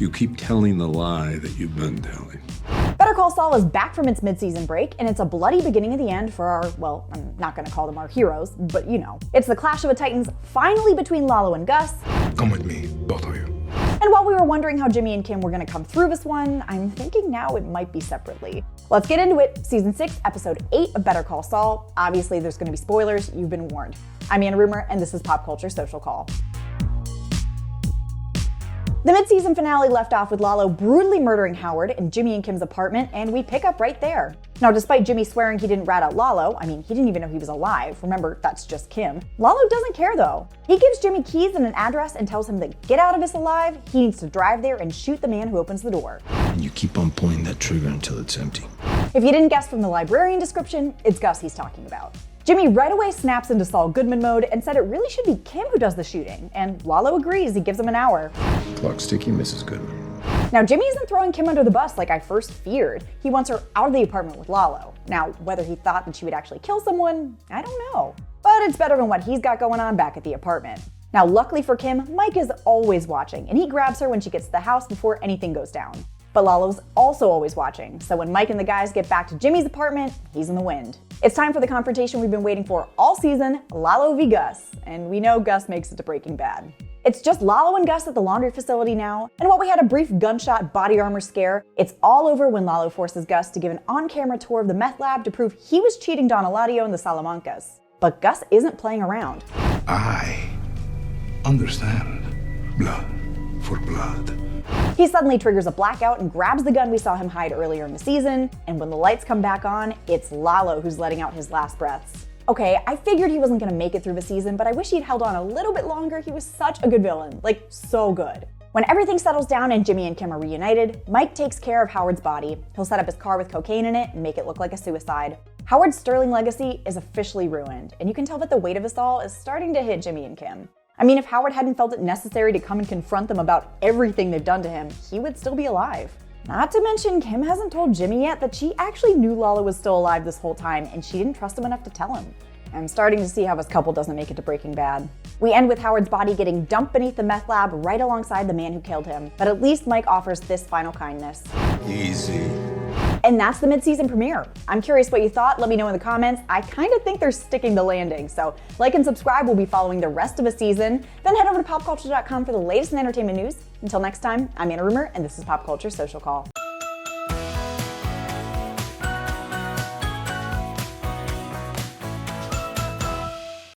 You keep telling the lie that you've been telling. Better Call Saul is back from its mid-season break, and it's a bloody beginning of the end for our, well, I'm not gonna call them our heroes, but you know. It's the clash of the titans finally between Lalo and Gus. Come with me, both of you. And while we were wondering how Jimmy and Kim were gonna come through this one, I'm thinking now it might be separately. Let's get into it. Season 6, Episode 8 of Better Call Saul. Obviously, there's gonna be spoilers. You've been warned. I'm Anna Rumor, and this is Pop Culture Social Call. The mid-season finale left off with Lalo brutally murdering Howard in Jimmy and Kim's apartment, and we pick up right there. Now, despite Jimmy swearing he didn't rat out Lalo, I mean, he didn't even know he was alive. Remember, that's just Kim. Lalo doesn't care though. He gives Jimmy keys and an address and tells him to get out of this alive. He needs to drive there and shoot the man who opens the door. And you keep on pulling that trigger until it's empty. If you didn't guess from the librarian description, it's Gus he's talking about. Jimmy right away snaps into Saul Goodman mode and said it really should be Kim who does the shooting, and Lalo agrees. He gives him an hour. Clock's ticking, Mrs. Goodman. Now, Jimmy isn't throwing Kim under the bus like I first feared. He wants her out of the apartment with Lalo. Now, whether he thought that she would actually kill someone, I don't know. But it's better than what he's got going on back at the apartment. Now, luckily for Kim, Mike is always watching, and he grabs her when she gets to the house before anything goes down. But Lalo's also always watching, so when Mike and the guys get back to Jimmy's apartment, he's in the wind. It's time for the confrontation we've been waiting for all season, Lalo v. Gus, and we know Gus makes it to Breaking Bad. It's just Lalo and Gus at the laundry facility now, and while we had a brief gunshot body armor scare, it's all over when Lalo forces Gus to give an on-camera tour of the meth lab to prove he was cheating Don Eladio and the Salamancas. But Gus isn't playing around. I understand. Blood for blood. He suddenly triggers a blackout and grabs the gun we saw him hide earlier in the season, and when the lights come back on, it's Lalo who's letting out his last breaths. Okay, I figured he wasn't gonna make it through the season, but I wish he'd held on a little bit longer. He was such a good villain, like so good. When everything settles down and Jimmy and Kim are reunited, Mike takes care of Howard's body. He'll set up his car with cocaine in it and make it look like a suicide. Howard's sterling legacy is officially ruined, and you can tell that the weight of this all is starting to hit Jimmy and Kim. I mean, if Howard hadn't felt it necessary to come and confront them about everything they've done to him, he would still be alive. Not to mention, Kim hasn't told Jimmy yet that she actually knew Lalo was still alive this whole time, and she didn't trust him enough to tell him. I'm starting to see how this couple doesn't make it to Breaking Bad. We end with Howard's body getting dumped beneath the meth lab right alongside the man who killed him, but at least Mike offers this final kindness. Easy. And that's the mid-season premiere. I'm curious what you thought. Let me know in the comments. I kind of think they're sticking the landing. So like and subscribe. We'll be following the rest of the season. Then head over to popculture.com for the latest in entertainment news. Until next time, I'm Anna Rumor, and this is Pop Culture Social Call.